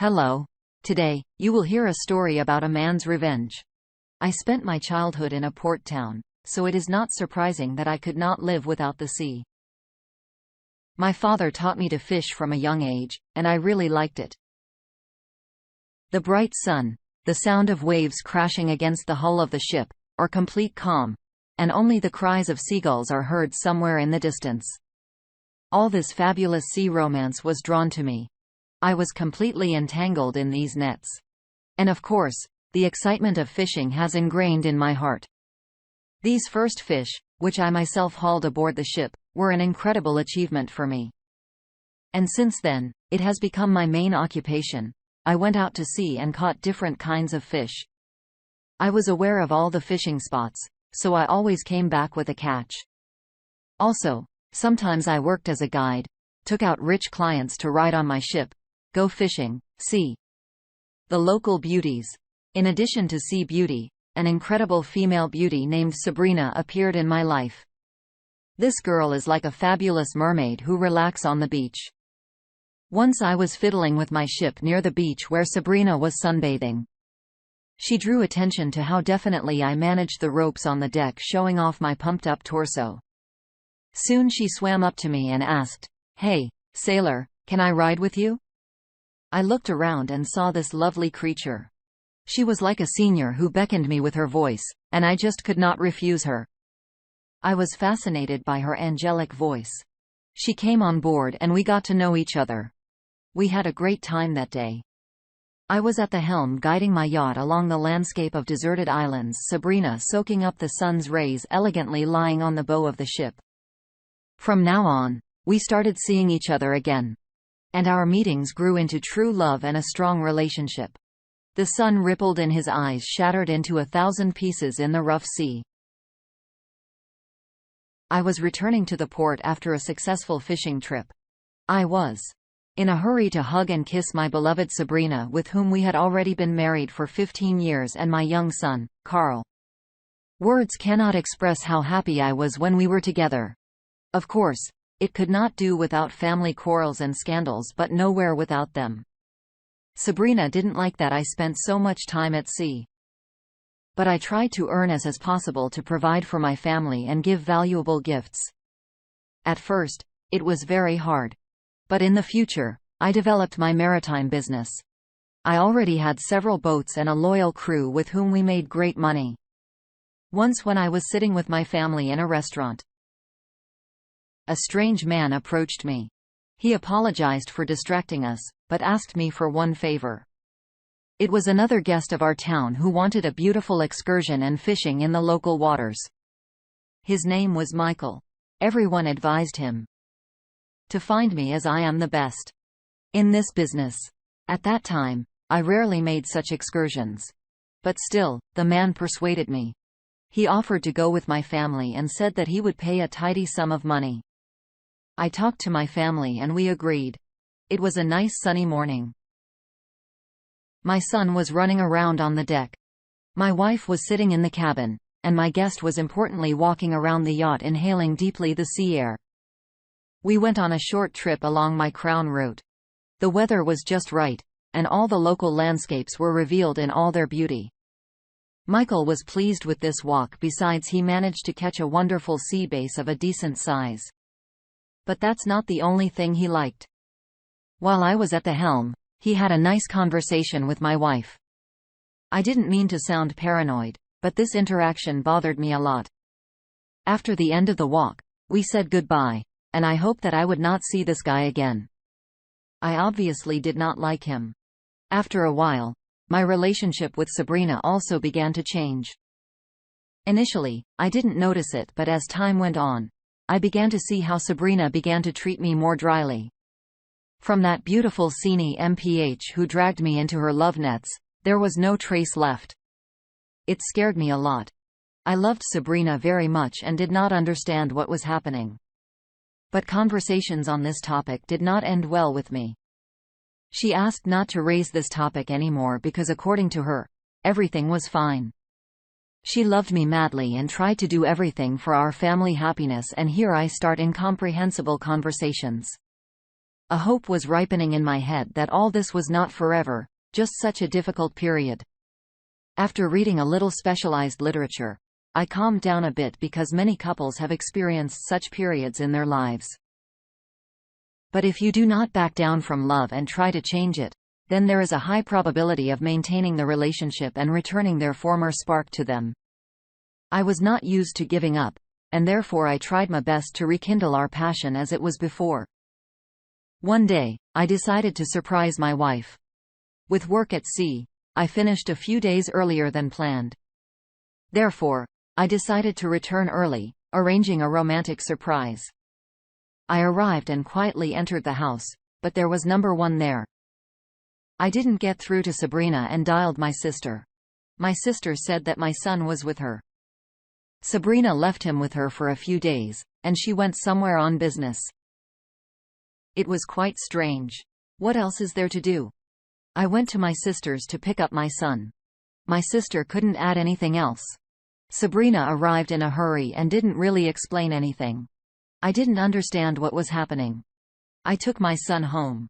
Hello. Today, you will hear a story about a man's revenge. I spent my childhood in a port town, so it is not surprising that I could not live without the sea. My father taught me to fish from a young age, and I really liked it. The bright sun, the sound of waves crashing against the hull of the ship, or complete calm, and only the cries of seagulls are heard somewhere in the distance. All this fabulous sea romance was drawn to me. I was completely entangled in these nets. And of course, the excitement of fishing has ingrained in my heart. These first fish, which I myself hauled aboard the ship, were an incredible achievement for me. And since then, it has become my main occupation. I went out to sea and caught different kinds of fish. I was aware of all the fishing spots, so I always came back with a catch. Also, sometimes I worked as a guide, took out rich clients to ride on my ship, go fishing, see the local beauties. In addition to sea beauty, an incredible female beauty named Sabrina appeared in my life. This girl is like a fabulous mermaid who relaxes on the beach. Once I was fiddling with my ship near the beach where Sabrina was sunbathing. She drew attention to how definitely I managed the ropes on the deck, showing off my pumped-up torso. Soon she swam up to me and asked, "Hey, sailor, can I ride with you?" I looked around and saw this lovely creature. She was like a senior who beckoned me with her voice, and I just could not refuse her. I was fascinated by her angelic voice. She came on board and we got to know each other. We had a great time that day. I was at the helm guiding my yacht along the landscape of deserted islands, Sabrina soaking up the sun's rays elegantly lying on the bow of the ship. From now on, we started seeing each other again. And our meetings grew into true love and a strong relationship. The sun rippled in his eyes, shattered into 1,000 pieces in the rough sea. I was returning to the port after a successful fishing trip. I was in a hurry to hug and kiss my beloved Sabrina, with whom we had already been married for 15 years, and my young son, Carl. Words cannot express how happy I was when we were together. Of course, it could not do without family quarrels and scandals, but nowhere without them. Sabrina didn't like that I spent so much time at sea. But I tried to earn as possible to provide for my family and give valuable gifts. At first, it was very hard. But in the future, I developed my maritime business. I already had several boats and a loyal crew with whom we made great money. Once when I was sitting with my family in a restaurant, a strange man approached me. He apologized for distracting us, but asked me for one favor. It was another guest of our town who wanted a beautiful excursion and fishing in the local waters. His name was Michael. Everyone advised him to find me, as I am the best in this business. At that time, I rarely made such excursions. But still, the man persuaded me. He offered to go with my family and said that he would pay a tidy sum of money. I talked to my family and we agreed. It was a nice sunny morning. My son was running around on the deck. My wife was sitting in the cabin, and my guest was importantly walking around the yacht, inhaling deeply the sea air. We went on a short trip along my crown route. The weather was just right, and all the local landscapes were revealed in all their beauty. Michael was pleased with this walk. Besides, he managed to catch a wonderful sea bass of a decent size. But that's not the only thing he liked. While I was at the helm, he had a nice conversation with my wife. I didn't mean to sound paranoid, but this interaction bothered me a lot. After the end of the walk, we said goodbye, and I hoped that I would not see this guy again. I obviously did not like him. After a while, my relationship with Sabrina also began to change. Initially, I didn't notice it, but as time went on, I began to see how Sabrina began to treat me more dryly. From that beautiful Sini MPH who dragged me into her love nets, there was no trace left. It scared me a lot. I loved Sabrina very much and did not understand what was happening. But conversations on this topic did not end well with me. She asked not to raise this topic anymore because, according to her, everything was fine. She loved me madly and tried to do everything for our family happiness, and here I start incomprehensible conversations A hope was ripening in my head that all this was not forever, just such a difficult period. After reading a little specialized literature, I calmed down a bit because many couples have experienced such periods in their lives. But if you do not back down from love and try to change it, then there is a high probability of maintaining the relationship and returning their former spark to them. I was not used to giving up, and therefore I tried my best to rekindle our passion as it was before. One day, I decided to surprise my wife. With work at sea, I finished a few days earlier than planned. Therefore, I decided to return early, arranging a romantic surprise. I arrived and quietly entered the house, but there was number one there. I didn't get through to Sabrina and dialed my sister. My sister said that my son was with her. Sabrina left him with her for a few days, and she went somewhere on business. It was quite strange. What else is there to do? I went to my sister's to pick up my son. My sister couldn't add anything else. Sabrina arrived in a hurry and didn't really explain anything. I didn't understand what was happening. I took my son home.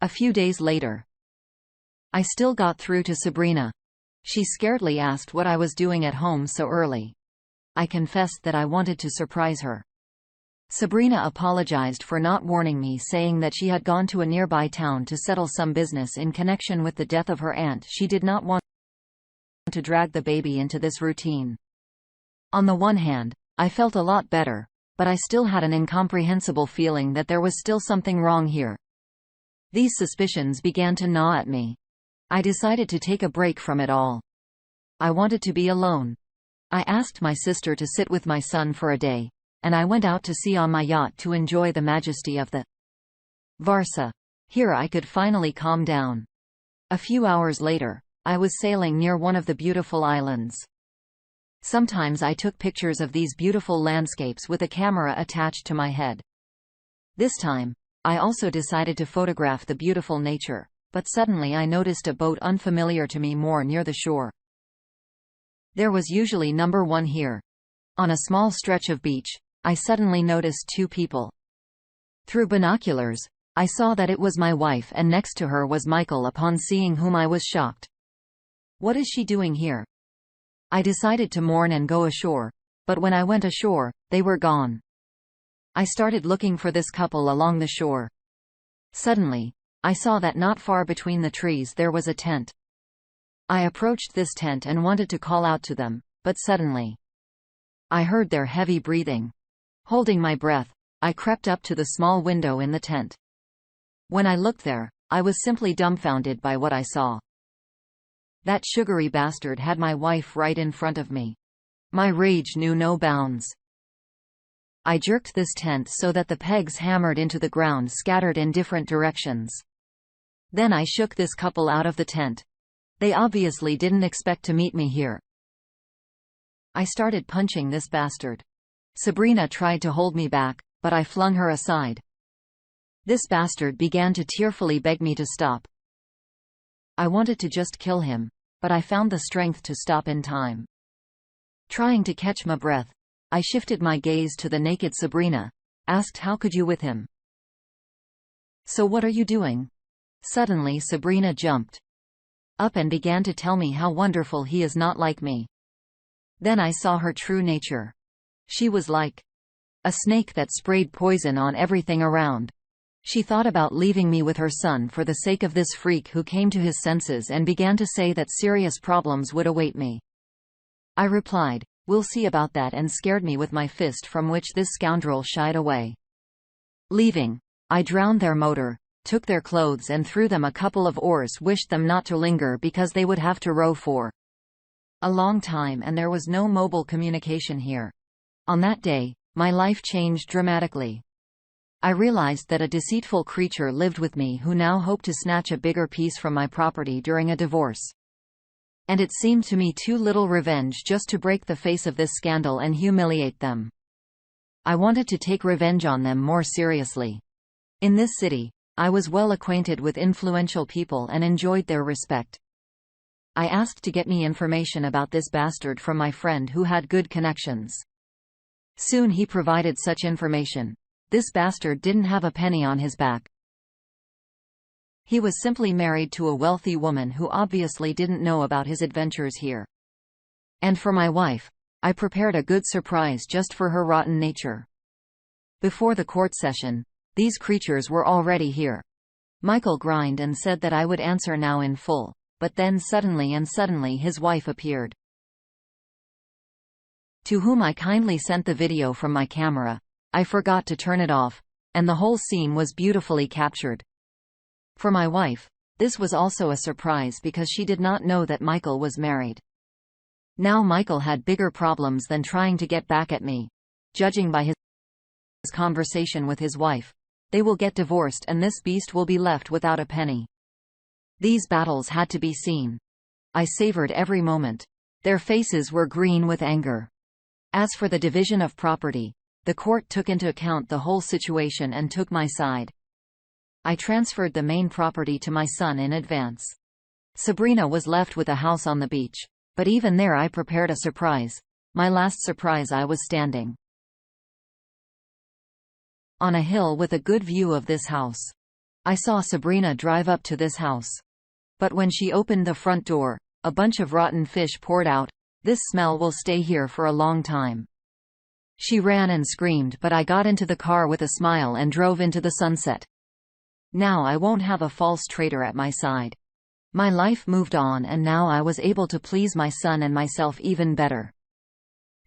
A few days later, I still got through to Sabrina. She scaredly asked what I was doing at home so early. I confessed that I wanted to surprise her. Sabrina apologized for not warning me, saying that she had gone to a nearby town to settle some business in connection with the death of her aunt. She did not want to drag the baby into this routine. On the one hand, I felt a lot better, but I still had an incomprehensible feeling that there was still something wrong here. These suspicions began to gnaw at me. I decided to take a break from it all. I wanted to be alone. I asked my sister to sit with my son for a day, and I went out to sea on my yacht to enjoy the majesty of the Varsa. Here I could finally calm down. A few hours later, I was sailing near one of the beautiful islands. Sometimes I took pictures of these beautiful landscapes with a camera attached to my head. This time, I also decided to photograph the beautiful nature, but suddenly I noticed a boat unfamiliar to me more near the shore. There was usually number one here. On a small stretch of beach, I suddenly noticed two people. Through binoculars, I saw that it was my wife, and next to her was Michael, upon seeing whom I was shocked. What is she doing here? I decided to mourn and go ashore, but when I went ashore, they were gone. I started looking for this couple along the shore. Suddenly, I saw that not far between the trees there was a tent. I approached this tent and wanted to call out to them, but suddenly, I heard their heavy breathing. Holding my breath, I crept up to the small window in the tent. When I looked there, I was simply dumbfounded by what I saw. That sugary bastard had my wife right in front of me. My rage knew no bounds. I jerked this tent so that the pegs hammered into the ground scattered in different directions. Then I shook this couple out of the tent. They obviously didn't expect to meet me here. I started punching this bastard. Sabrina tried to hold me back, but I flung her aside. This bastard began to tearfully beg me to stop. I wanted to just kill him, but I found the strength to stop in time. Trying to catch my breath, I shifted my gaze to the naked Sabrina, asked how could you with him? So what are you doing? Suddenly Sabrina jumped up and began to tell me how wonderful he is, not like me. Then I saw her true nature. She was like a snake that sprayed poison on everything around. She thought about leaving me with her son for the sake of this freak who came to his senses and began to say that serious problems would await me. I replied, "We'll see about that," and scared me with my fist, from which this scoundrel shied away. Leaving, I drowned their motor, took their clothes and threw them a couple of oars, wished them not to linger because they would have to row for a long time and there was no mobile communication here. On that day, my life changed dramatically. I realized that a deceitful creature lived with me who now hoped to snatch a bigger piece from my property during a divorce. And it seemed to me too little revenge just to break the face of this scandal and humiliate them. I wanted to take revenge on them more seriously. In this city, I was well acquainted with influential people and enjoyed their respect. I asked to get me information about this bastard from my friend who had good connections. Soon he provided such information. This bastard didn't have a penny on his back. He was simply married to a wealthy woman who obviously didn't know about his adventures here. And for my wife, I prepared a good surprise just for her rotten nature. Before the court session, these creatures were already here. Michael grinned and said that I would answer now in full, but then suddenly his wife appeared, to whom I kindly sent the video from my camera. I forgot to turn it off, and the whole scene was beautifully captured. For my wife, this was also a surprise because she did not know that Michael was married. Now Michael had bigger problems than trying to get back at me. Judging by his conversation with his wife, they will get divorced and this beast will be left without a penny. These battles had to be seen. I savored every moment. Their faces were green with anger. As for the division of property, the court took into account the whole situation and took my side. I transferred the main property to my son in advance. Sabrina was left with a house on the beach, but even there I prepared a surprise. My last surprise: I was standing on a hill with a good view of this house. I saw Sabrina drive up to this house. But when she opened the front door, a bunch of rotten fish poured out. This smell will stay here for a long time. She ran and screamed, but I got into the car with a smile and drove into the sunset. Now I won't have a false traitor at my side. My life moved on and now I was able to please my son and myself even better.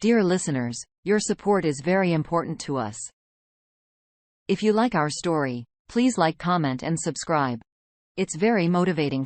Dear listeners, your support is very important to us. If you like our story, please like, comment and subscribe. It's very motivating